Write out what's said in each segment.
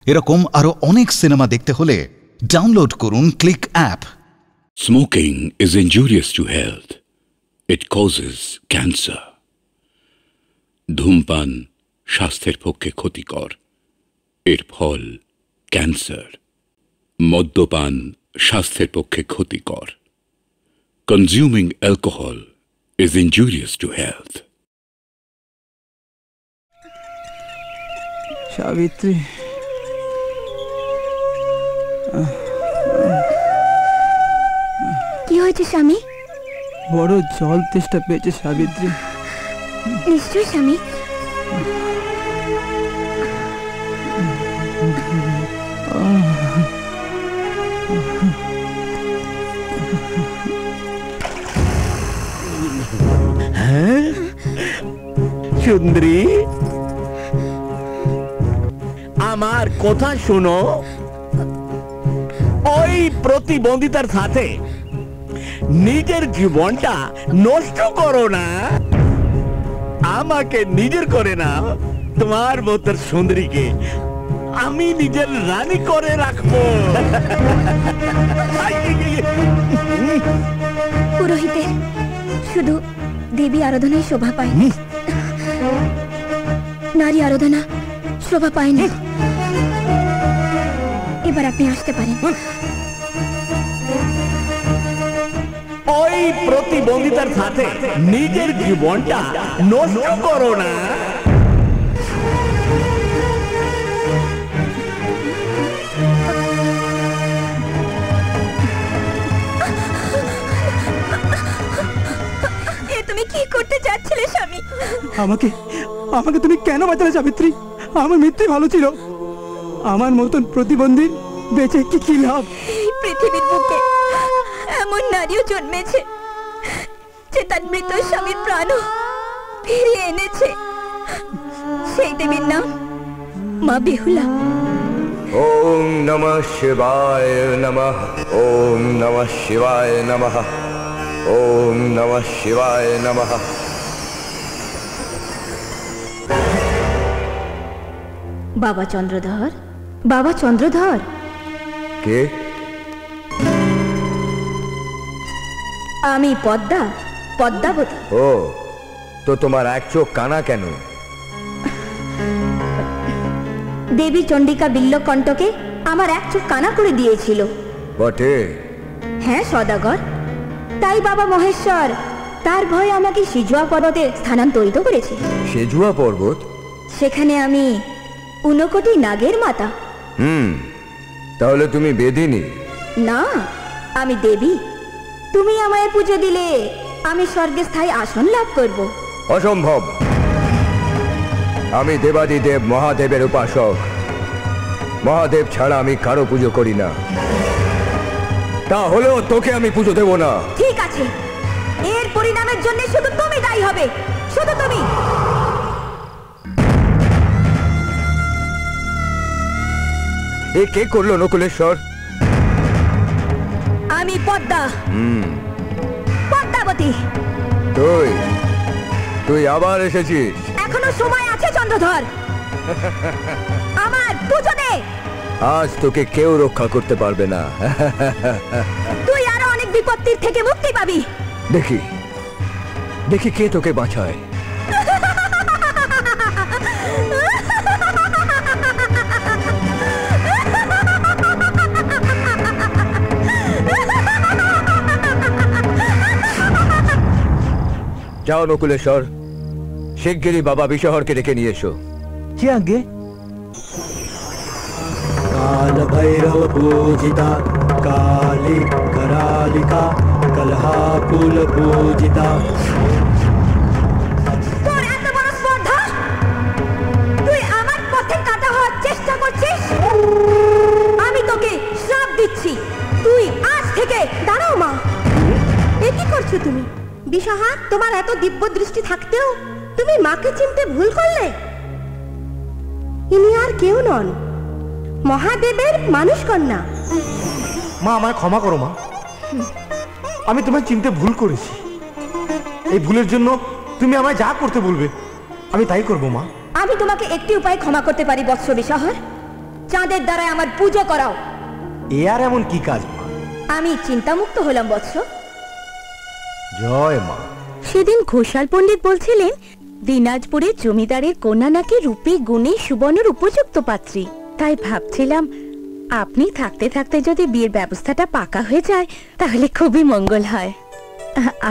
এরকম আরো অনেক সিনেমা দেখতে হলে ডাউনলোড করুন click app. Smoking is injurious to health. It causes cancer. ধূমপান স্বাস্থ্যের পক্ষে ক্ষতিকর, এর ফল ক্যান্সার। মদ্যপান স্বাস্থ্যের পক্ষে ক্ষতিকর। Consuming alcohol is injurious to health. Savitri, কি হয়েছে স্বামী? বড় জল তেষ্টা পেয়েছে সাবিত্রী। নিশ্চয় স্বামী। হ্যাঁ সুন্দরী, আমার কথা শোনো। ওই প্রতিবন্ধিতার সাথে নিজের জীবনটা নষ্ট করো না। আমাকে নিজের করে না, তোমার মতো সুন্দরীকে আমি নিজের রানী করে রাখবো। পুরোহিতের শুধু দেবী আরাধনায় শোভা পায়, নারী আরাধনা শোভা পায় না। এবার আপনি আসতে পারেন। ওই প্রতিবন্ধিতার সাথে নিজের জীবনটা নষ্ট করো না। তুমি কি করতে চাচ্ছিলে স্বামী? আমাকে আমাকে তুমি কেন বাঁচালে সাবিত্রী? আমার মৃত্যু ভালো ছিল। আমার মতন প্রতিবন্ধী বেঁচে কি লাভ? এই পৃথিবীর বুকে এমন নারীও জন্মেছে যে তার মৃত স্বামীর প্রাণও ফিরিয়ে এনেছে। সেই দেবীর নাম মা বেহুলা। ওম নমঃ শিবায় নমঃ। ওম নমঃ শিবায় নমঃ। ওম নমঃ শিবায় নমঃ। বাবা চন্দ্রধর, বাবা চন্দ্রধর। কে? আমি পদ্মা, পদ্মাবতী। ও, তো তোমার এক চোখ কানা কেন? দেবী চণ্ডিকা বিল্লকণ্টকে আমার এক চোখ কানা করে দিয়েছিল। বটে? হ্যাঁ সদাগর। তাই বাবা মহেশ্বর তার ভয়ে আমাকে সিজুয়া পর্বতে স্থানান্তরিত করেছে। সেজুয়া পর্বত? সেখানে আমি 59 নাগের মাতা। তাহলে তুমি বেদিনী? না, আমি দেবী। তুমি আমায় পুজো দিলে আমি স্বর্গে স্থায়ী আসন লাভ করব। অসম্ভব। আমি দেবাদিদেব মহাদেবের উপাসক। মহাদেব ছাড়া আমি কারো পুজো করি না। তাহলেও তোকে আমি পুজো দেব না। ঠিক আছে, এর পরিণামের জন্য শুধু তুমি দায়ী হবে, শুধু তুমি। এ কে করলো নকুলেশ্বর? আমি পদ্মা, পদ্মাবতী। তুই আবার এসেছিস? এখনো সময় আছে চন্দ্রধর, আমার পুজো দে। আজ তোকে কেউ রক্ষা করতে পারবে না। তুই আরো অনেক বিপত্তির থেকে মুক্তি পাবি। দেখি দেখি কে তোকে বাঁচায়। যাও নকুলেশ্বর, শিগগিরই বাবা বিষহরকে ডেকে নিয়ে এসো। কি আগে? काल भैरव पूजिता काली करालिका कलहाकुल पूजिता। তোর এত বড় স্পর্ধা! তুই আমার পথে কাটা হওয়ার চেষ্টা করছিস? আমি তোকে শ্রাপ দিচ্ছি, তুই আজ থেকে দাঁড়াও। মা, এ কি করছো তুমি? বিষহা, তোমার এত দিব্য দৃষ্টি থাকতেও তুমি মাকে চিনতে ভুল করলে। ইনি আর কেউ নন, মহাদেবের মানুষ কন্যা। মা, আমায় ক্ষমা করো মা। আমি তোমায় চিনতে ভুল করেছি। এই ভুলের জন্য তুমি আমায় যা করতে বলবে আমি তাই করব মা। আমি তোমাকে একটি উপায় ক্ষমা করতে পারি বৎস বিষহর। চাঁদের দ্বারা আমার পুজো করাও। এ আর এমন কি কাজ মা? আমি চিন্তামুক্ত হলাম বৎস। জয় মা। সেদিন ঘোষাল পণ্ডিত বলছিলেন দিনাজপুরের জমিদারের কন্যা নাকি রূপে গুণে সুবর্ণের উপযুক্ত পাত্রী। তাই ভাবছিলাম আপনি থাকতে থাকতে যদি বিয়ের ব্যবস্থাটা পাকা হয়ে যায় তাহলে খুবই মঙ্গল হয়,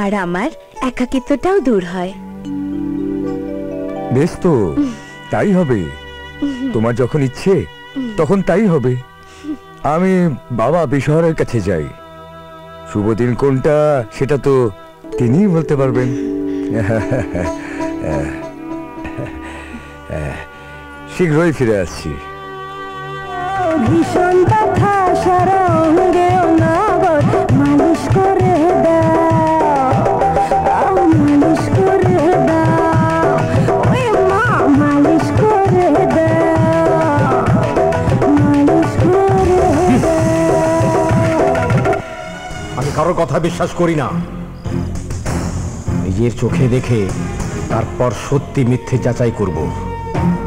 আর আমার একাকিত্বটাও দূর হয়। বেশ তো, তাই হবে। তোমার যখন ইচ্ছে তখন তাই হবে। আমি বাবা বিশহরের কাছে যাই। শুভ দিন কোনটা সেটা তো তিনিই বলতে পারবেন। শীঘ্রই ফিরে আসছি। ভীষণ ব্যথা সারা অঙ্গে অনাবর, মালিশ করে দাও, মালিশ করে দাও, ওই মা মালিশ করে দাও, মালিশ করে দাও। আমি কারোর কথা বিশ্বাস করি না। নিজের চোখে দেখে তারপর সত্যি মিথ্যে যাচাই করব।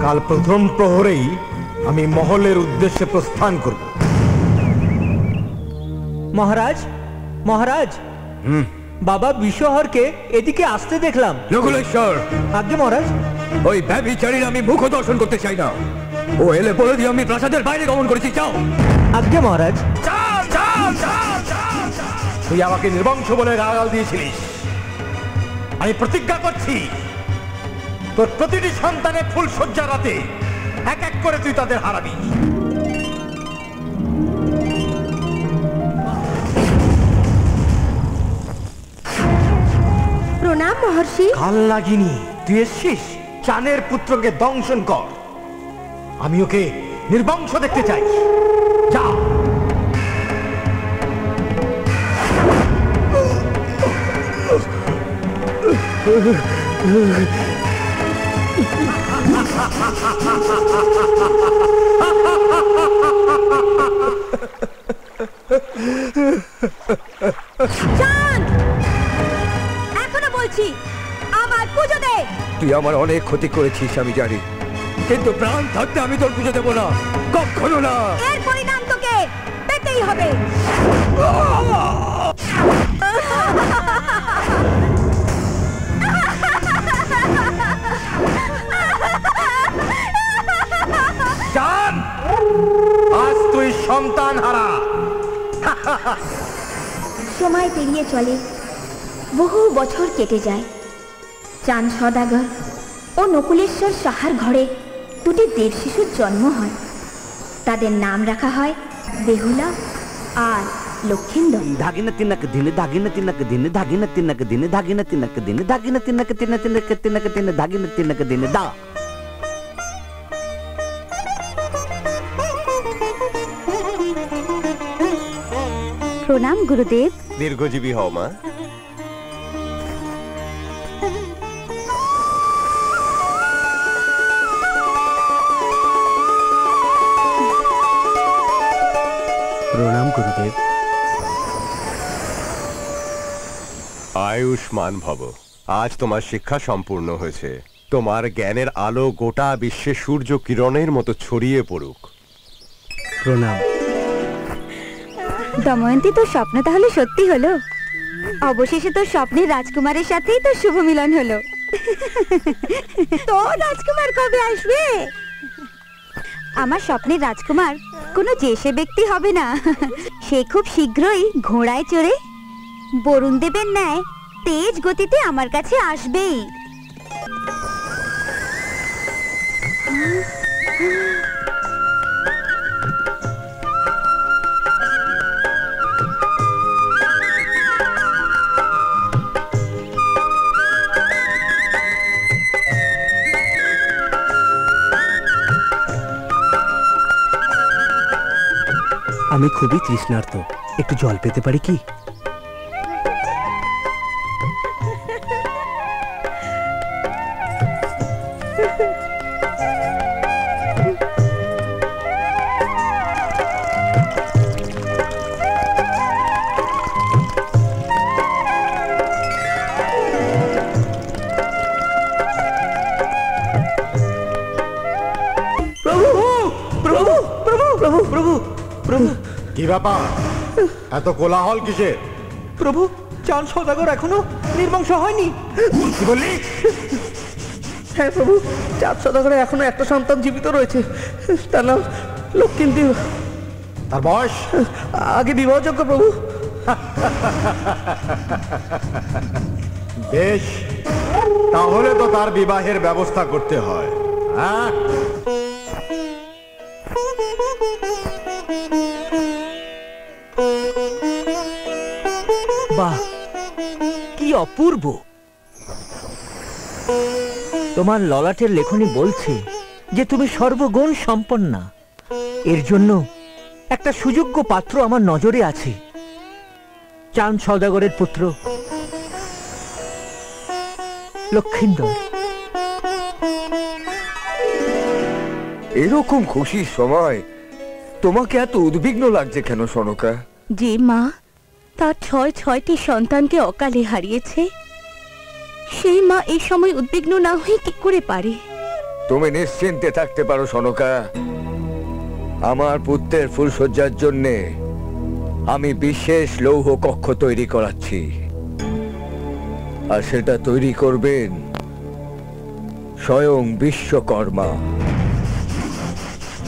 কাল প্রথম প্রহরেই আমি মহলের উদ্দেশ্যে প্রস্থান করব। মহারাজ, মহারাজ, বাবা বিশহরকে এদিকে আসতে দেখলাম। নকুলেশ্বর, আজ্ঞে মহারাজ। ওই ব্যভিচারীর আমি মুখ দর্শন করতে চাই না। ও এলে বলে দিয়ে আমি প্রাসাদের বাইরে গমন করেছি। যাও। আজ্ঞে মহারাজ। তুই আমাকে নির্বংশ বলে গালাগাল দিয়েছিলিস। আমি প্রতিজ্ঞা করছি তোর প্রতিটি সন্তানের ফুল শয্যা রাতে এক এক করে তুই তাদের হারাবি। প্রণাম মহর্ষি। কাল লাগিনি, তুই এসছিস চানের পুত্রকে দংশন কর। আমি ওকে নির্বংশ দেখতে চাই। যা। চাঁদ, এখনো বলছি আমার পুজো দে। তুই আমার অনেক ক্ষতি করেছিস আমি জানি, কিন্তু প্রাণ থাকতে আমি তোর পুজো দেবো না, কখনো না। এর পরিণাম তোকে পেতেই হবে। চাঁদ, আজ তুই সন্তান হারা। সময় পেরিয়ে চলে, বহু বছর কেটে যায়। চাঁদ সদাগর ও নকুলেশ্বর সাহার ঘরে দুটি দেব শিশুর জন্ম হয়। তাদের নাম রাখা হয় বেহুলা আর লক্ষিন্দর। ধাগিনা তিনাকে দিনে, ধাগিনা তিনাকে দিনে, ধাগিনা তিনাকে দিনে, ধাগিনা তিনাকে দিনে, ধাগিনা তিনাকে তিনে, তিনাকে তিনাকে দিনে, ধাগিনা তিনাকে দিনে দা। প্রণাম গুরুদেব। দীর্ঘজীবী হও মা। প্রণাম গুরুদেব। আয়ুষ্মান ভব। আজ তোমার শিক্ষা সম্পূর্ণ হয়েছে। তোমার জ্ঞানের আলো গোটা বিশ্বে সূর্য কিরণের মতো ছড়িয়ে পড়ুক। প্রণাম। দময়ন্তী, তোর স্বপ্ন তাহলে সত্যি হলো। অবশেষে তোর স্বপ্নের রাজকুমারের সাথেই তোর শুভ মিলন হলো। তোর রাজকুমার কবে আসবে? আমার স্বপ্নের রাজকুমার কোনো যেসে ব্যক্তি হবে না, সে খুব শীঘ্রই ঘোড়ায় চড়ে বরুণ দেবের ন্যায় তেজ গতিতে আমার কাছে আসবেই। আমি খুবই তৃষ্ণার্ত, একটু জল পেতে পারি কি? প্রভু, প্রভু, প্রভু, প্রভু প্রভু প্রভু কি ব্যাপার, এত কোলাহল কিসের? প্রভু, চাঁদ সওদাগর এখনো নির্বংশ হয়নি। কি বললি? হ্যাঁ প্রভু, চাঁদ সওদাগরের এখনো একটা সন্তান জীবিত রয়েছে, তার নাম লক্ষ্মীদেব। তার বয়স? আগে বিবাহযোগ্য প্রভু। বেশ, তাহলে তো তার বিবাহের ব্যবস্থা করতে হয়। হ্যাঁ, বাহ, কি অপূর্ব! তোমার ললাটের লেখনী বলছে যে তুমি সর্বগুণ সম্পন্না। এর জন্য একটা সুযোগ্য পাত্র আমার নজরে আছে, চাঁদ সওদাগরের পুত্র লক্ষিন্দর। এরকম খুশির সময় তোমাকে এত উদ্বিগ্ন লাগছে কেন সনকা? যে মা তার 6টি সন্তানকে অকালে হারিয়েছে, সেই মা এই সময় উদ্বিগ্ন না হয়ে কি করে পারে? তুমি নিশ্চিন্তে থাকতে পারো সনকা, আমার পুত্রের ফুলসজ্জার জন্যে আমি বিশেষ লৌহ কক্ষ তৈরি করাচ্ছি, আর সেটা তৈরি করবেন স্বয়ং বিশ্বকর্মা।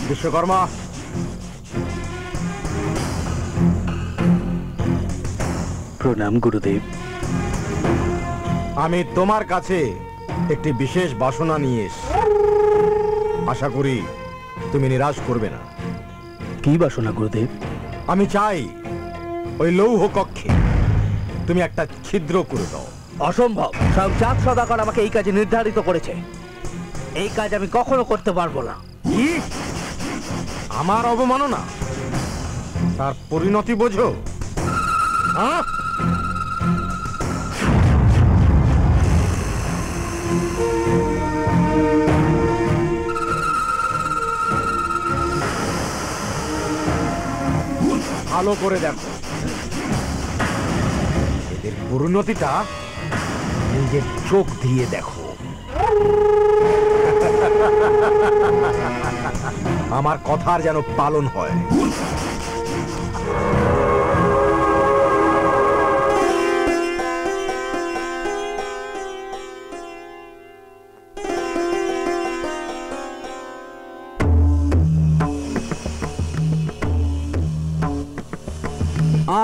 বিশ্বকর্মা, প্রণাম গুরুদেব। আমি তোমার কাছে একটি বিশেষ বাসনা নিয়ে এসেছি, আশা করি তুমি নিরাশ করবে না। কি বাসনা গুরুদেব? আমি চাই ওই লৌহ কক্ষে তুমি একটা ছিদ্র করে দাও। অসম্ভব, সব চাঁদ সওদাগর আমাকে এই কাজে নির্ধারিত করেছে। এই কাজ আমি কখনো করতে পারবো না। কি? আমার অবমাননা, তার পরিণতি বোঝো? হ্যাঁ, ভালো করে দেখো, এদের পরিণতিটা নিজের চোখ দিয়ে দেখো। আমার কথার যেন পালন হয়।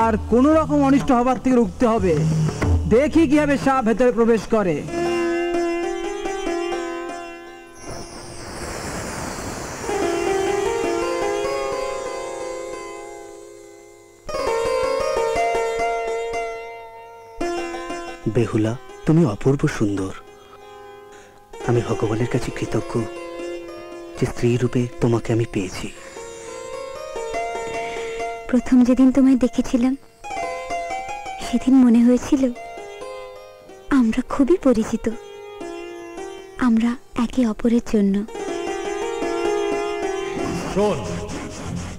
আর কোন রকম অনিষ্ট হবার থেকে রুখতে হবে। দেখি কিভাবে সাপ ভেতরে প্রবেশ করে। বেহুলা, তুমি অপূর্ব সুন্দর। আমি ভগবানের কাছে কৃতজ্ঞ যে স্ত্রী রূপে তোমাকে আমি পেয়েছি। প্রথম যেদিন তোমায় দেখেছিলাম সেদিন মনে হয়েছিল আমরা খুবই পরিচিত, আমরা একে অপরের জন্য। শোন,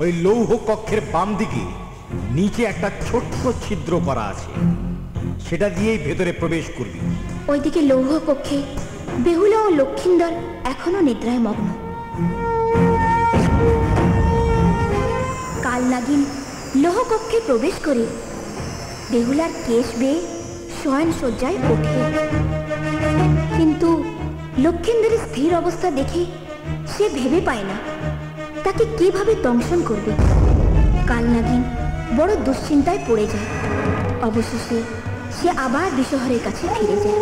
ওই লৌহ কক্ষের বাম দিকে নিচে একটা ছোট্ট ছিদ্র করা আছে, সেটা দিয়েই ভেতরে প্রবেশ করবি। ওইদিকে লৌহ কক্ষে বেহুলা ও লক্ষিন্দর এখনো নিদ্রায় মগ্ন। কাল নাগিন লৌহ কক্ষে প্রবেশ করে বেহুলার কেশ বেয়ে শয়ন শয্যায় ওঠে, কিন্তু লক্ষিন্দরের স্থির অবস্থা দেখে সে ভেবে পায় না তাকে কিভাবে দংশন করবে। কাল নাগিন বড় দুশ্চিন্তায় পড়ে যায়। অবশেষে সে আবার বিষহরের কাছে ফিরে যায়।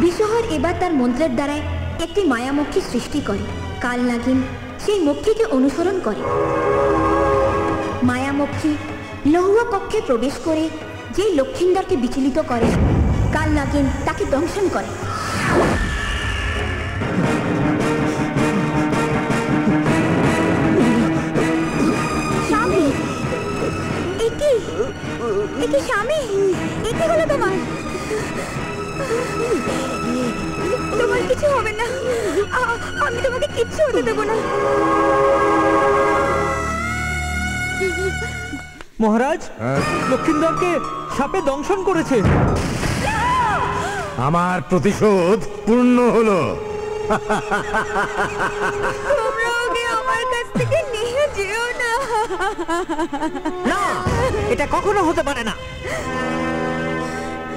বিষহর এবার তার মন্ত্রের দ্বারায় একটি মায়ামক্ষী সৃষ্টি করে। কাল নাগিন সেই মক্ষীকে অনুসরণ করে। মায়ামক্ষী লৌহ কক্ষে প্রবেশ করে যেই লক্ষিন্দরকে বিচলিত করে, কাল নাগিন তাকে দংশন করে। স্বামী, একি স্বামী, একি হলো তোমার? তোমার কিছু হবে না, আমি তোমাকে কিচ্ছু হতে দেব না। মহারাজ, লক্ষিন্দরকে সাপে দংশন করেছে। আমার প্রতিশোধ পূর্ণ হলো। তোমরা ওকে আমার কাছ থেকে নিয়ে যেও না। না, এটা কখনো হতে পারে না।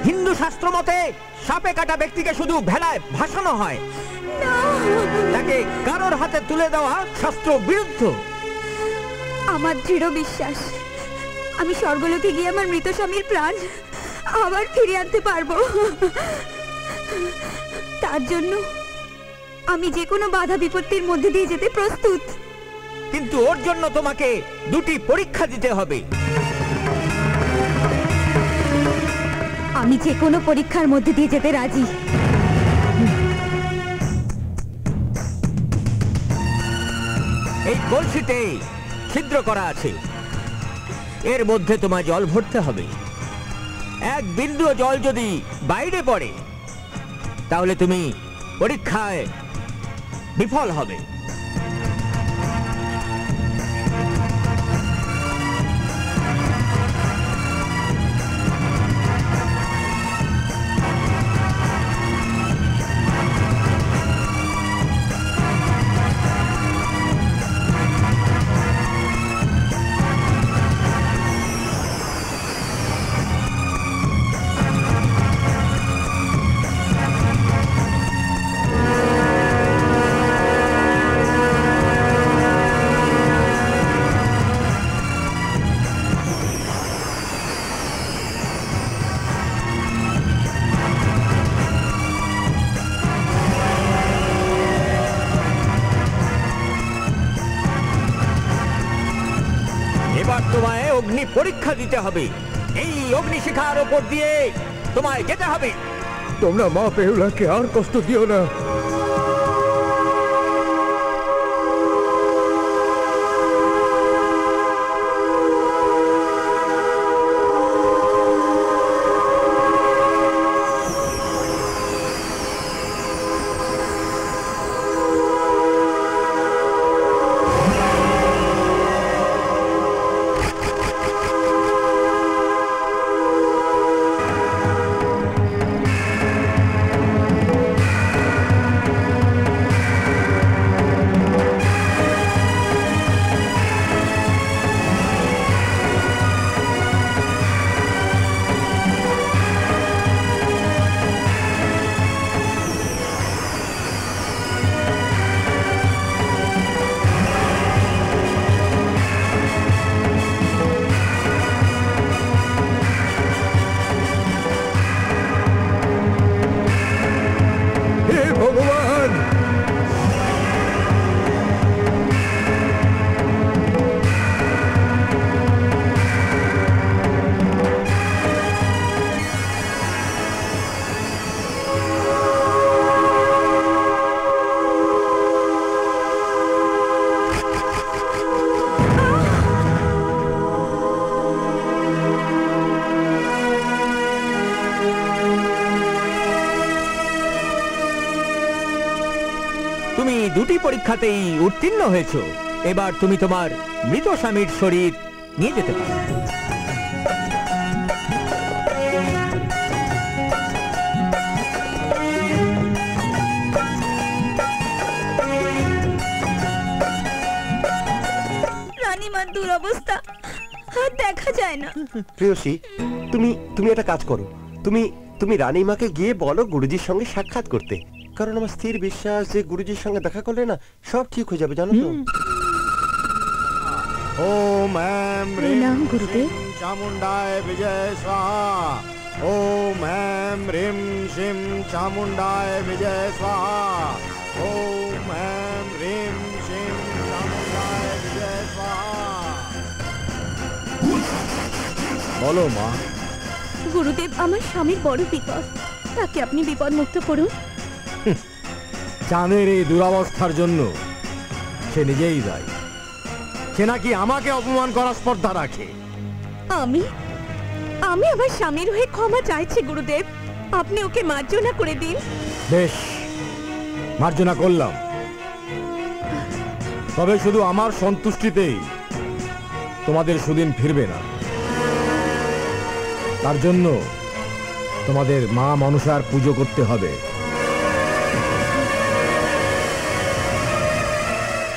হিন্দু শাস্ত্র মতে সাপে কাটা ব্যক্তিকে শুধু ভেলায় ভাসানো হয়, তাকে কারোর হাতে তুলে দেওয়া শাস্ত্র বিরুদ্ধ। আমার দৃঢ় বিশ্বাস আমি স্বর্গলোকে গিয়ে আমার মৃত স্বামীর প্রাণ আবার ফিরিয়ে আনতে পারবো। তার জন্য আমি যে কোনো বাধা বিপত্তির মধ্যে দিয়ে যেতে প্রস্তুত। কিন্তু ওর জন্য তোমাকে দুটি পরীক্ষা দিতে হবে। আমি যে কোনো পরীক্ষার মধ্যে দিয়ে যেতে রাজি। এই কলসিতে ছিদ্র করা আছে, এর মধ্যে তোমায় জল ভরতে হবে। এক বিন্দু জল যদি বাইরে পড়ে তাহলে তুমি পরীক্ষায় বিফল হবে। এবার তোমায় অগ্নি পরীক্ষা দিতে হবে। এই অগ্নিশিখার উপর দিয়ে তোমায় যেতে হবে। তোমরা মা বেহুলাকে আর কষ্ট দিও না। তুমি দুটি পরীক্ষাতেই উত্তীর্ণ হয়েছো। এবার তুমি তোমার মৃত স্বামীর শরীর নিয়ে যেতে পারো। রানীমার দুরবস্থা আর দেখা যায় না। প্রেয়সী, তুমি একটা কাজ করো। তুমি রানীমাকে গিয়ে বলো গুরুজির সঙ্গে সাক্ষাৎ করতে। কারণ আমার স্থির বিশ্বাস যে গুরুজির সঙ্গে দেখা করলে না সব ঠিক হয়ে যাবে, জানো তো। ओम ऐं प्रणाम गुरुदेव। चामुंडाय विजय स्वाहा। ओम ऐं ह्रीं श्रीं चामुंडाय विजय स्वाहा। ओम ऐं ह्रीं श्रीं चामुंडाय विजय स्वाहा। बोलो माँ। গুরুদেব, আমার স্বামীর বড় বিপদ, তাকে আপনি বিপদ মুক্ত করুন। চাঁদের এই দুরবস্থার জন্য সে নিজেই দায়ী। সে নাকি আমাকে অপমান করার স্পর্ধা রাখে। আমি আমার স্বামীর হয়ে ক্ষমা চাইছি গুরুদেব, আপনি ওকে মার্জনা করে দিন। বেশ, মার্জনা করলাম, তবে শুধু আমার সন্তুষ্টিতেই তোমাদের সুদিন ফিরবে না। তার জন্য তোমাদের মা মনসার পুজো করতে হবে।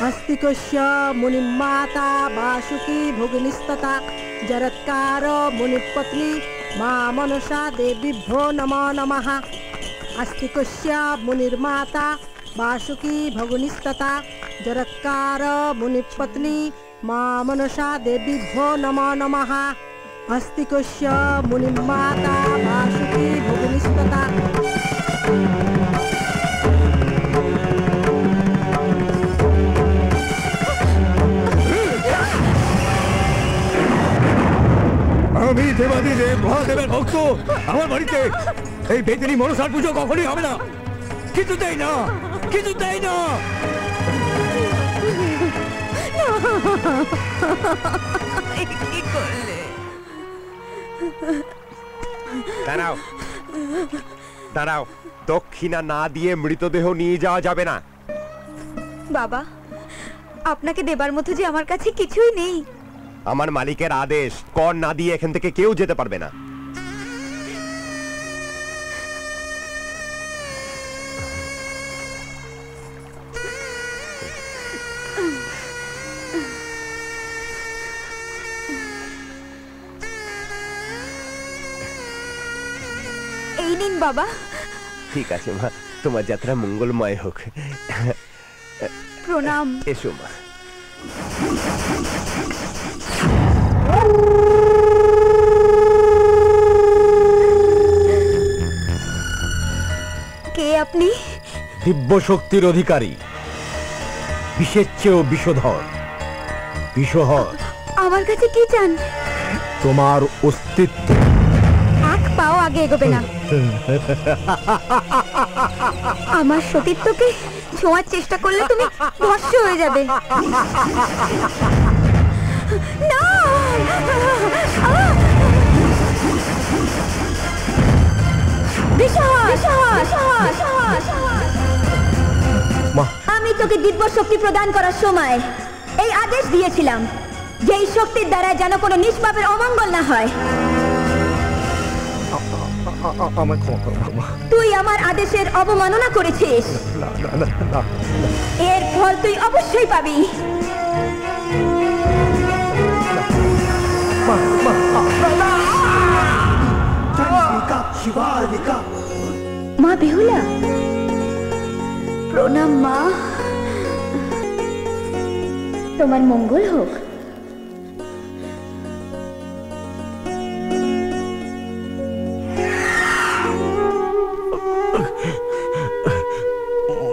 अस्तिकस्य मुनिमाता वासुकी भोगिनिस्तता जरत्कार मुनिपत्नी मा मनसा देवीभ्यो नमो नमः। अस्तिकस्य मुनिर्माता वासुकी भोगिनिस्तता जरत्कार मुनिपत्नी मा मनसा देवीभ्यो नमो नमः। अस्तिकस्य मुनिर्माता वासुकी भोगिनिस्तता আমি দেবাদিদেব মহাদেবের ভক্ত। আমার বাড়িতে এই বেদিনী মনসার পুজো কখনই হবে না, কিছুতেই না, কিছুতেই না। কি করলে? দাঁড়াও দাঁড়াও, দক্ষিণা না দিয়ে মৃতদেহ নিয়ে যাওয়া যাবে না। বাবা, আপনাকে দেবার মতো যে আমার কাছে কিছুই নেই। আমার মালিকের আদেশ, কর না দিয়ে এখান থেকে কেউ যেতে পারবে না। এই নিন বাবা। ঠিক আছে মা, তোমার যাত্রা মঙ্গলময় হোক। প্রণাম। এসো মা। কে আপনি? দিব্য শক্তির অধিকারী, বিষের চেয়েও বিষধর, বিষহর। আমার কাছে কি চান? তোমার অস্তিত্ব। এক পাও আগে এগোবে না। আমার সতীত্বকে ছোঁয়ার চেষ্টা করলে তুমি ভস্ম হয়ে যাবে। না! আমি তোকে দিব্য শক্তি প্রদান করার সময় এই আদেশ দিয়েছিলাম যে এই শক্তির দ্বারা যেন কোনো নিষ্পাপের অমঙ্গল না হয়। তুই আমার আদেশের অবমাননা করেছিস, এর ফল তুই অবশ্যই পাবি। মা বেহুলা, প্রণাম মা, তোমার মঙ্গল হোক।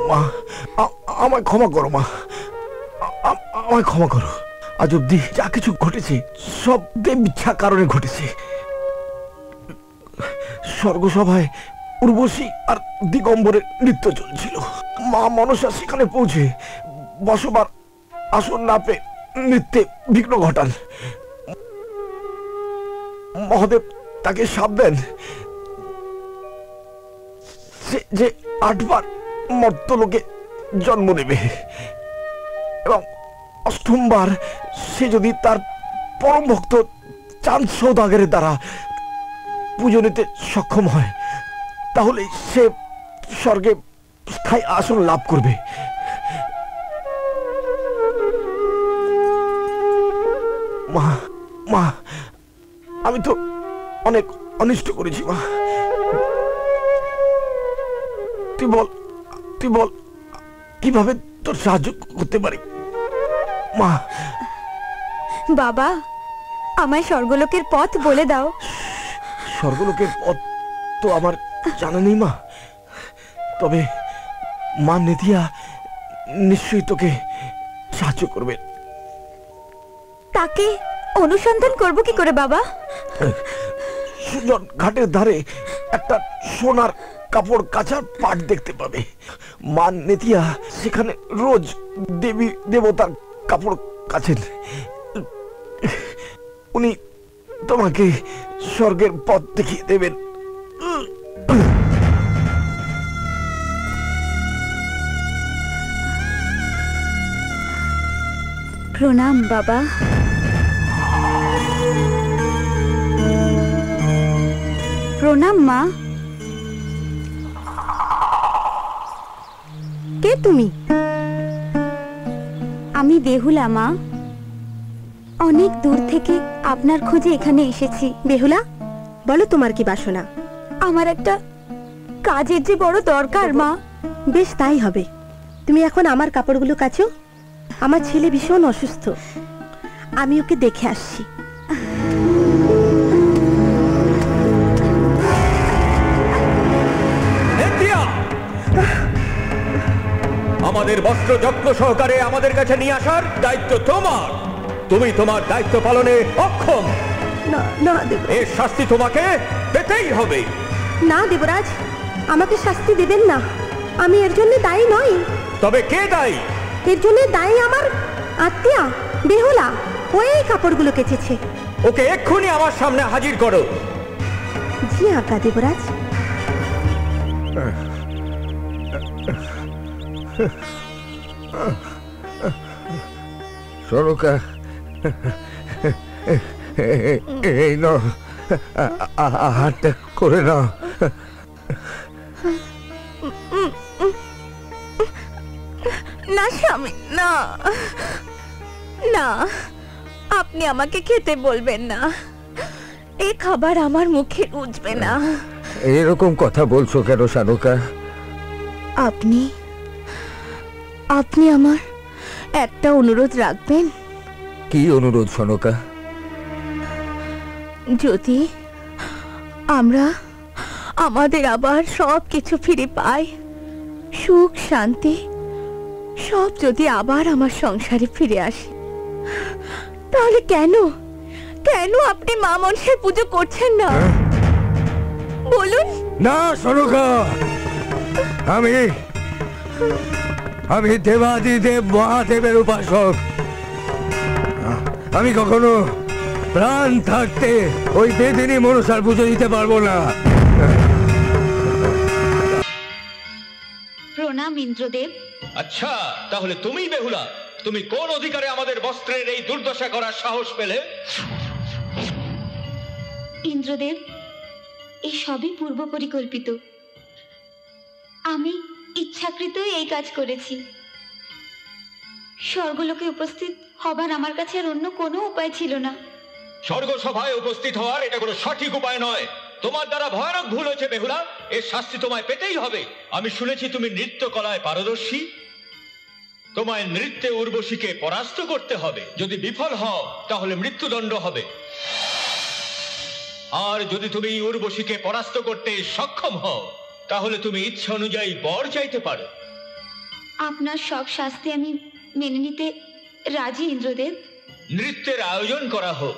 মা, আমায় ক্ষমা করো মা, আমায় ক্ষমা করো। আজ অব্দি যা কিছু ঘটেছে সব দেবইচ্ছা কারণে ঘটেছে। স্বর্গসভায় উর্বশী আর দিগম্বরের নৃত্য চলছিল। মা মনসা সেখানে পৌঁছে বসবার আসন না পেয়ে নৃত্যে বিঘ্ন ঘটান। মহাদেব তাকে শাপ দেন যে 8 বার মর্তলোকে জন্ম নেবে এবং 8ম বার সে যদি তার পরম ভক্ত চাঁদ সওদাগরের দ্বারা পুজো নিতে সক্ষম হয় তাহলে সে স্বর্গে স্থায়ী আসন লাভ করবে। মা মা, আমি তো অনেক অনিষ্ট করেছি মা। তুই বল কিভাবে তোর সাহায্য করতে পারি মা? বাবা, আমায় স্বর্গলোকের পথ বলে দাও। স্বর্গলোকের পথ তো আমার জানা নেই মা, তবে মা নেতিয়া নিশ্চয়ই তোকে সাহায্য করবে। তাকে অনুসন্ধান করব কি করে বাবা? সুজন ঘাটের ধারে একটা সোনার কাপড় কাচার পাট দেখতে পাবে। মা নেতিয়া সেখানে রোজ দেবী দেবতার কাপড় কাচেন। উনি তোমাকে স্বর্গের পথ দেখিয়ে দেবেন। প্রণাম বাবা। প্রণাম মা। কে তুমি? আমি বেহুলা মা, অনেক দূর থেকে আপনার খোঁজে এখানে এসেছি। বেহুলা, বলো তোমার কি বাসনা? আমার একটা কাজের যে বড় দরকার মা। বেশ, তাই হবে। তুমি এখন আমার কাপড়গুলো কাচো। আমার ছেলে ভীষণ অসুস্থ, আমি ওকে দেখে আসছি। আমাদের বস্ত্র যজ্ঞ সহকারে আমাদের কাছে নিয়ে আসার দায়িত্ব তোমার। তুমি তোমার দায়িত্ব পালনে অক্ষম। না না, এর শাস্তি তোমাকে পেতেই হবে। না দেবরাজ, আমাকে শাস্তি দেবেন না। আমি এর জন্য দায়ী নই। তবে কে দায়ী? এর জন্য দায়ী আমার আত্মীয়া বেহুলা। ও এই কাপড়গুলো কেচেছে। ওকে এক্ষুনি আমার সামনে হাজির করো। জি আজ্ঞা দেবরাজ। সরকা, এই নাও, হাতটা করে নাও। না স্বামী, না না, আপনি আমাকে খেতে বলবেন না। এই খাবার আমার মুখে রুচবে না। এরকম কথা বলছো কেন সানুকা? আপনি আপনি আমার একটা অনুরোধ রাখবেন? কি অনুরোধ সনকা? যদি আমরা আমাদের আবার সব কিছু ফিরে পাই, সুখ শান্তি সব যদি আবার আমার সংসারে ফিরে আসে, তাহলে কেন কেন আপনি মা মনসার পুজো করছেন না? বলুন না সনকা, আমি দেবাদিদেব মহাদেবের উপাসক। আমি কখনো প্রাণ থাকতে ওই বেদিনী মনসার পুজো দিতে পারবো না। প্রণাম ইন্দ্রদেব। আচ্ছা, তাহলে তুমি বেহুলা, তুমি কোন অধিকারে আমাদের বস্ত্রের এই দুর্দশা করার সাহস পেলে? ইন্দ্রদেব, এই সবই পূর্ব পরিকল্পিত। আমি ইচ্ছাকৃতই এই কাজ করেছি। স্বর্গলোকে উপস্থিত হবার আমার কাছে আর অন্য কোনো উপায় ছিল না। স্বর্গসভায় উপস্থিত হওয়ার এটা কোনো সঠিক উপায় নয়। তোমার দ্বারা ভয়ানক ভুল হয়েছে বেহুলা, এর শাস্তি তোমায় পেতেই হবে। আমি শুনেছি তুমি নৃত্য কলায় পারদর্শী। তোমায় নৃত্যে উর্বশীকে পরাস্ত করতে হবে। যদি বিফল হও তাহলে মৃত্যুদণ্ড হবে। আর যদি তুমি উর্বশীকে পরাস্ত করতে সক্ষম হও তাহলে তুমি ইচ্ছা অনুযায়ী বর চাইতে পারো। আপনার সব শাস্তি আমি মেনে নিতে রাজি ইন্দ্রদেব। নৃত্যের আয়োজন করা হোক।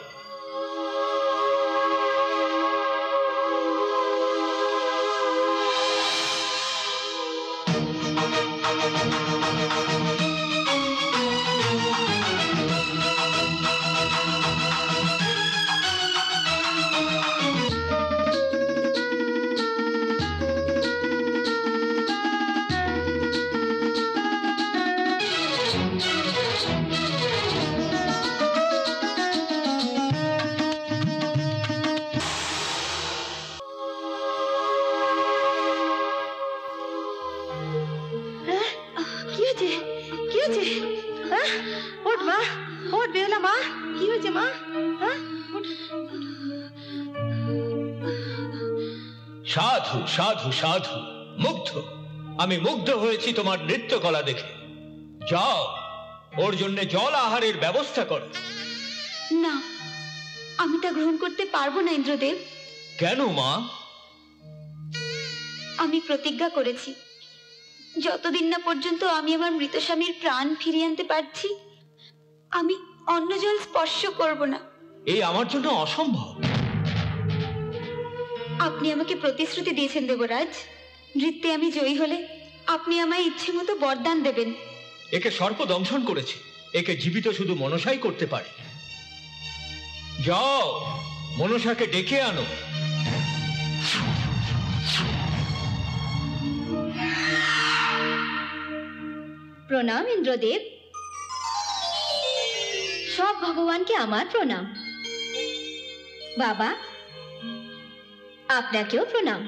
সাধু সাধু সাধু, মুগ্ধ, আমি মুগ্ধ হয়েছি তোমার নৃত্য কলা দেখে। যাও, ওর জন্য জল আহারের ব্যবস্থা করো। না, আমি তা গ্রহণ করতে পারবো না ইন্দ্রদেব। কেন মা? আমি প্রতিজ্ঞা করেছি, যতদিন না পর্যন্ত আমি আমার মৃত স্বামীর প্রাণ ফিরিয়ে আনতে পারছি, আমি অন্ন জল স্পর্শ করব না। এই আমার জন্য অসম্ভব। আপনি আমাকে প্রতিশ্রুতি দিয়েছেন দেবরাজ, নৃত্যে আমি জয়ী হলে আপনি আমায় ইচ্ছে মতো বরদান দেবেন। একে সর্প দংশন করেছে, একে জীবিত শুধু মনসাই করতে পারে। যাও, মনসাকে ডেকে আনো। প্রণাম ইন্দ্রদেব। সব ভগবানকে আমার প্রণাম। বাবা, আপনাকেও প্রণাম।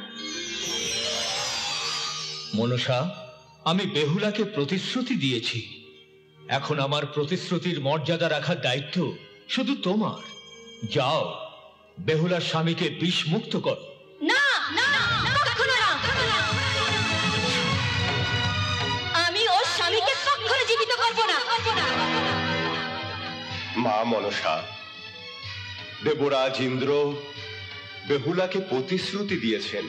মনসা, আমি বেহুলাকে প্রতিশ্রুতি দিয়েছি, এখন আমার প্রতিশ্রুতির মর্যাদা রাখার দায়িত্ব শুধু তোমার। যাও, বেহুলার স্বামীকে বিষ মুক্ত করো। না না, কখনো না। আমি ওর স্বামীকে কখনো জীবিত করব না। মা মনসা, দেবরাজ ইন্দ্র বেহুলাকে প্রতিশ্রুতি দিয়েছেন,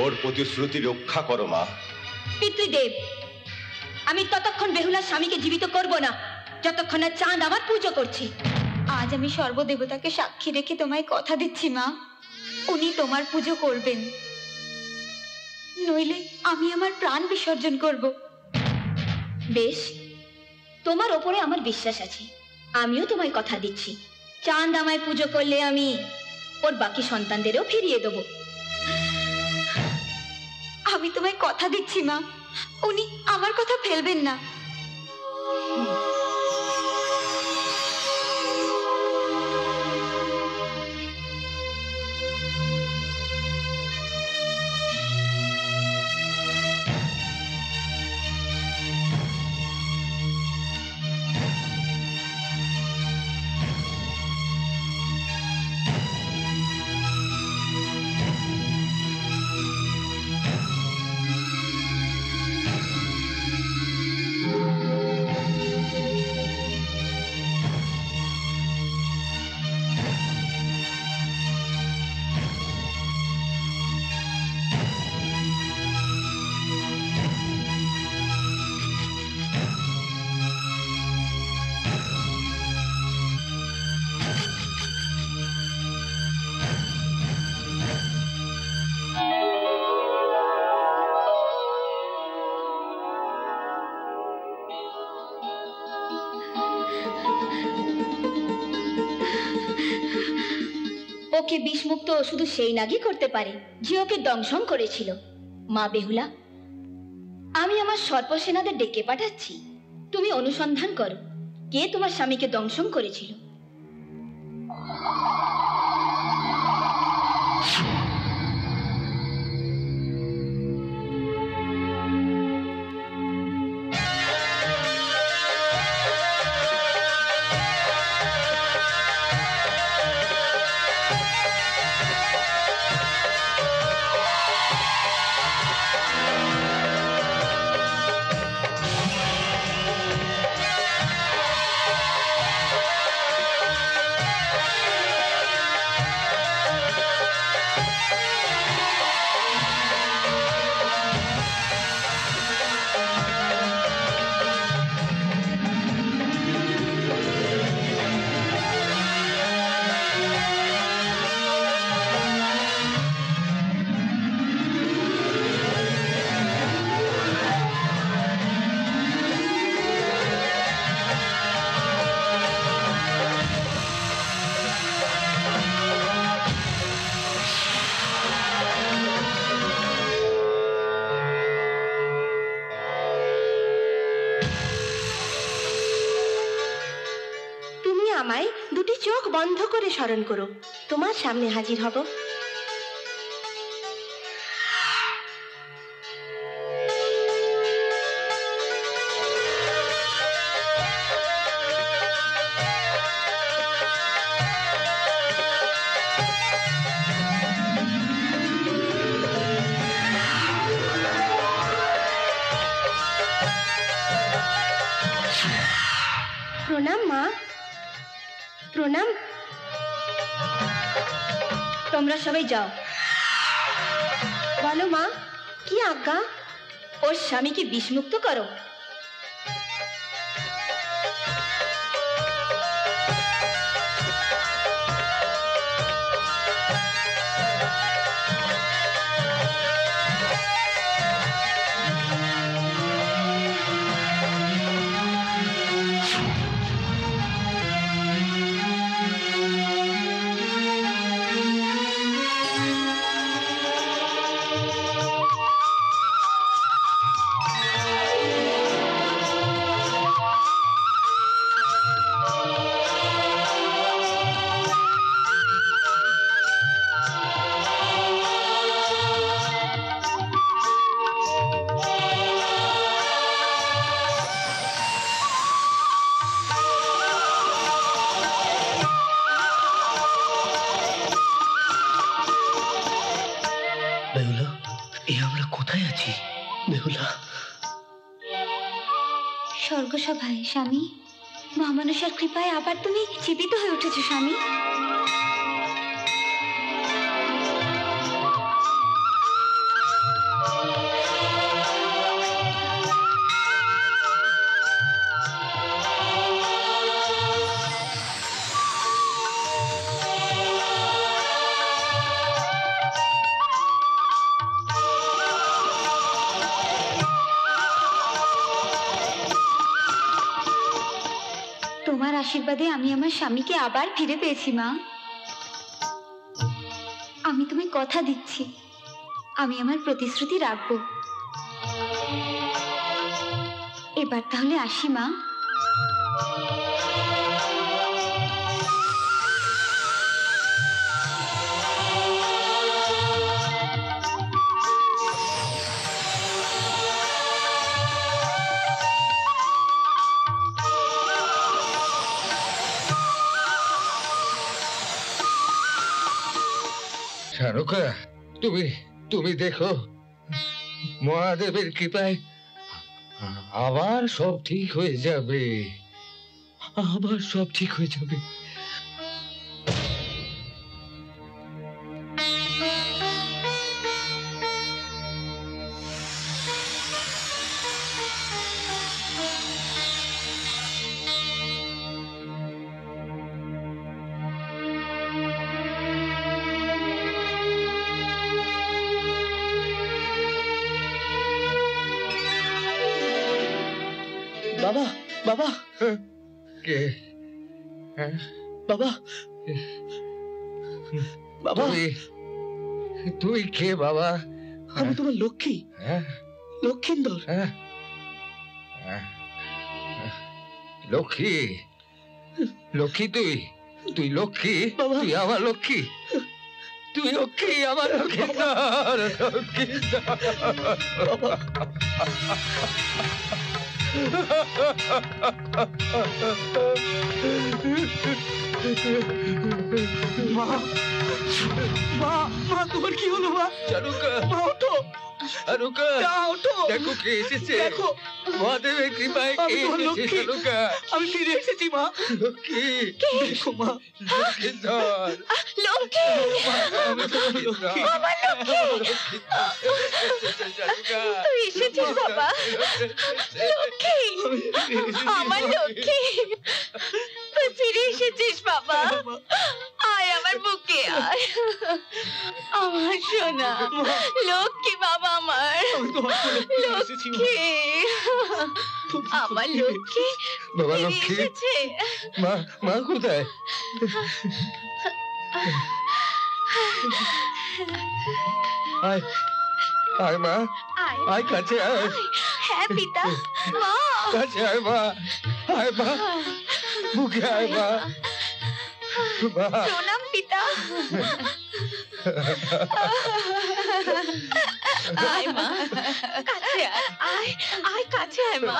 ওর প্রতিশ্রুতি রক্ষা করো মা। পিতৃদেব, আমি ততক্ষণ বেহুলার স্বামীকে জীবিত করব না যতক্ষণ না চাঁদ আমার পুজো করছি। আজ আমি সর্বদেবতাকে সাক্ষী রেখে তোমায় কথা দিচ্ছি মা, উনি তোমার পুজো করবেন, নইলে আমি আমার প্রাণ বিসর্জন করব। বেশ, তোমার ওপরে আমার বিশ্বাস আছে, আমিও তোমায় কথা দিচ্ছি, চাঁদ আমায় পুজো করলে আমি ওর বাকি সন্তানদেরও ফিরিয়ে দেব। আমি তোমায় কথা দিচ্ছি মা, উনি আমার কথা ফেলবেন না। ওকে বিষমুক্ত শুধু সেই নাগই করতে পারে যে ওকে দংশন করেছিল। মা বেহুলা, আমি আমার সর্পসেনাদের ডেকে পাঠাচ্ছি, তুমি অনুসন্ধান করো কে তোমার স্বামীকে দংশন করেছিল। আমায় দুটি চোখ বন্ধ করে স্মরণ করো, তোমার সামনে হাজির হব। প্রণাম মা, প্রণাম। তোমরা সবাই যাও। বলো মা, কি আজ্ঞা? ওর স্বামীকে বিষমুক্ত করো। স্বর্গসভায় স্বামী, মা মনসার কৃপায় আবার তুমি জীবিত হয়ে উঠেছো স্বামী। তোমার আশীর্বাদে আমি আমার স্বামীকে আবার ফিরে পেয়েছি মা। আমি তোমায় কথা দিচ্ছি, আমি আমার প্রতিশ্রুতি রাখবো। এবার তাহলে আসি মা। শানুকা, তুমি দেখো, মহাদেবের কৃপায় আবার সব ঠিক হয়ে যাবে, আবার সব ঠিক হয়ে যাবে। বাবা, বাবা, কে? বাবা, বাবা, তুই কে বাবা? আমি তোমার লক্ষ্মী, লক্ষিন্দর। লক্ষ্মী, লক্ষ্মী, তুই লক্ষ্মী, তুই আমার লক্ষ্মী, তুই লক্ষ্মী, আমার লক্ষ্মীন্দর, লক্ষ্মীন্দর। মা, মা, মা, তোমার কি হলো মা? চারুকা, মা ওঠো, চারুকা, ওঠো, দেখো কে এসেছে, দেখো মহাদেবের কৃপায় কে এসেছে। চারুকা, আমি ফিরে এসেছি মা। লক্ষ্মী, দেখো মা, লক্ষ্মীন্দর, লক্ষ্মী, আমার লক্ষ্মী, তুই এসেছিস বাবা, লক্ষ্মী, আমার লক্ষ্মী, তুই ফিরে এসেছিস বাবা, আয় আমার বুকে আয়, আমার সোনা লক্ষ্মী বাবা, আমার লক্ষ্মী, আমার লক্ষ্মী, বাবা লক্ষ্মী, মা কোথায়? আয়, আয় মা, আয় কাছে আয়। হ্যাঁ পিতা, মা কাছে আয় মা, আয় মা, বুকে আয় মা। প্রণাম পিতা। আয় মা, কাছে আয়, আয় কাছে আয় মা।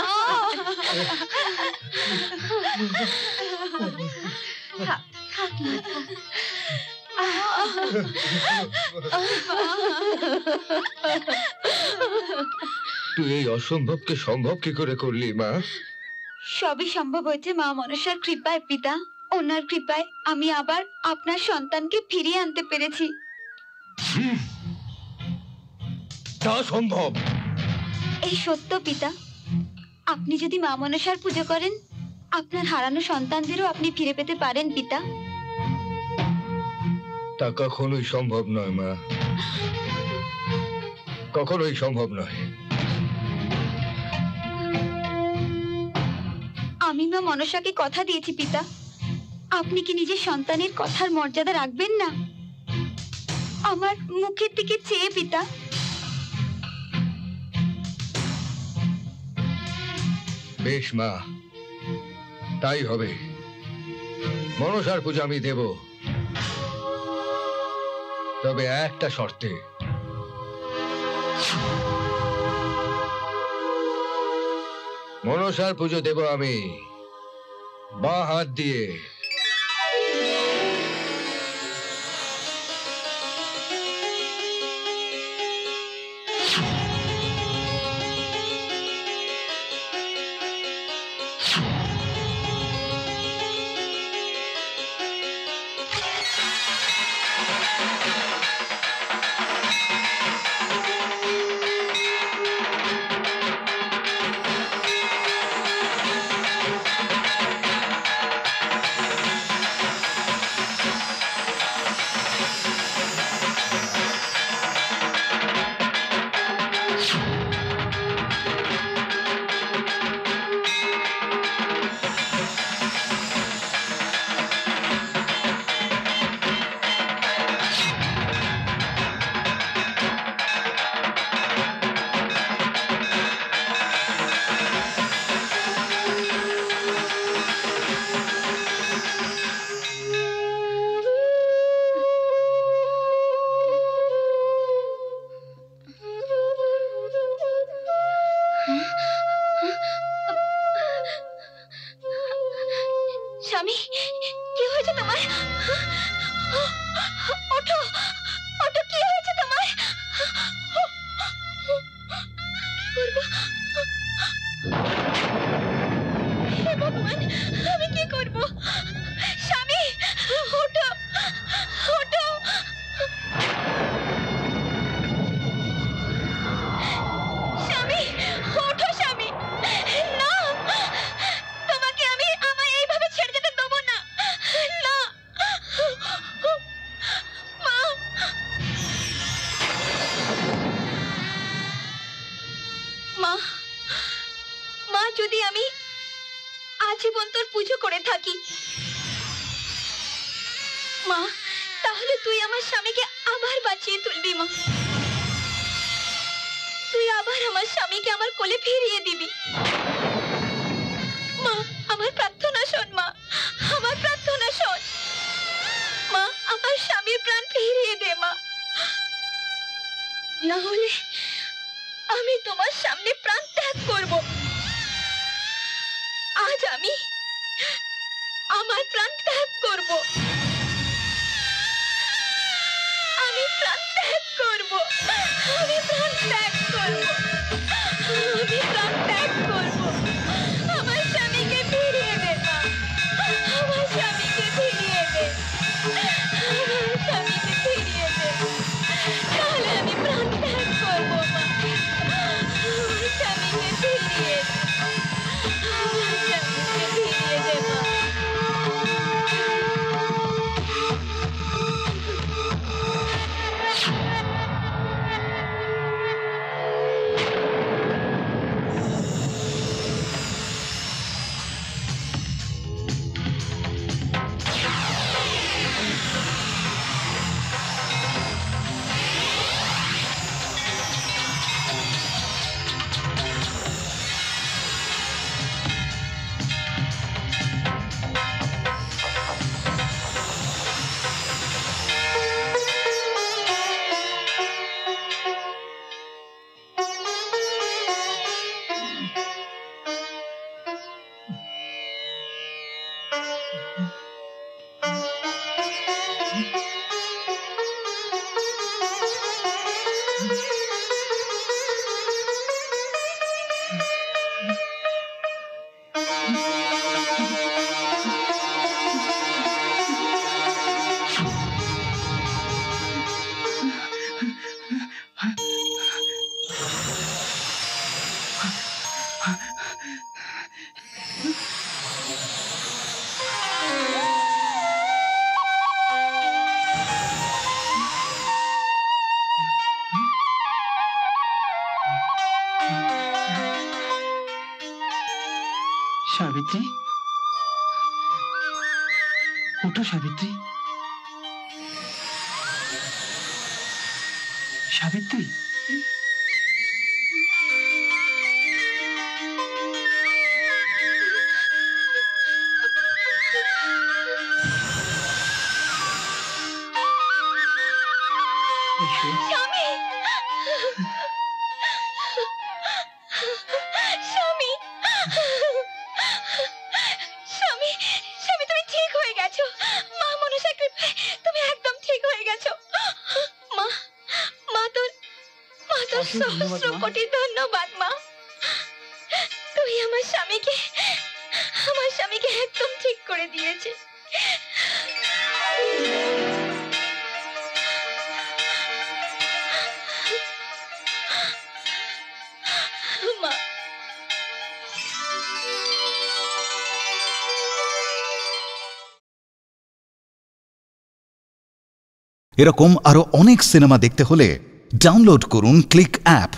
তুই এই অসম্ভবকে সম্ভব কি করে করলি মা? সবই সম্ভব হয়েছে মা মনসার কৃপায় পিতা। ওনার কৃপায় আমি আবার আপনার সন্তানকে ফিরিয়ে আনতে পেরেছি। তা সম্ভব? এই সত্য পিতা। আপনি যদি মা মনসার পুজো করেন, আপনার হারানো সন্তানদেরও আপনি ফিরে পেতে পারেন পিতা। তা কখনোই সম্ভব নয় মা, কখনোই সম্ভব নয়। আমি মা মনসাকে কথা দিয়েছি পিতা। আপনি কি নিজের সন্তানের কথার মর্যাদা রাখবেন না? আমার মুখের দিকে চেয়ে পিতা। বেশ মা, তাই হবে। মনসার পূজা আমি দেব, তবে একটা শর্তে। মনসার পুজো দেব আমি বাঁ হাত দিয়ে। হে ভগবান, আমি কি করব? স্বামী, ওঠো, ওঠো। স্বামী, ওঠো স্বামী। না, তোমাকে আমি আমায় এইভাবে ছেড়ে যেতে দেবো না। না মা। মা, মা, যদি আমি আজীবন তোর পুজো করে থাকি মা, তাহলে তুই আমার স্বামীকে আবার বাঁচিয়ে তুলবি মা। তুই আবার আমার স্বামীকে আমার কোলে ফিরিয়ে দিবি মা। আমার প্রার্থনা শোন মা, আমার প্রার্থনা শোন মা। আমার স্বামীর প্রাণ ফিরিয়ে দে মা, না হলে আমি তোমার সামনে প্রাণ ত্যাগ করব। আজ আমি আমার প্রাণ ত্যাগ করব। আমি প্রাণ ত্যাগ করব। আমি প্রাণ ত্যাগ করব। আমি প্রাণ ত্যাগ করব। আমার স্বামীকে ফিরিয়ে দে মা। আমার স্বামীকে ফিরিয়ে দে। আমার স্বামীকে ফিরিয়ে দে, তাহলে আমি প্রাণ ত্যাগ করব মা। আমার স্বামীকে ফিরিয়ে দে। আমার স্বামীকে ফিরিয়ে দে মা। সাবিত্রী, ওঠো সাবিত্রী। সাবিত্রী, স্বামী, স্বামী, স্বামী, স্বামী, তুমি ঠিক হয়ে গেছো। মা মনসার কৃপায় তুমি একদম ঠিক হয়ে গেছো। মা, মা তোর সহস্র কোটি ধন্যবাদ মা। তুই আমার স্বামীকে একদম ঠিক করে দিয়েছে। মা, এরকম আরো অনেক সিনেমা দেখতে হলে ডাউনলোড করুন ক্লিক অ্যাপ।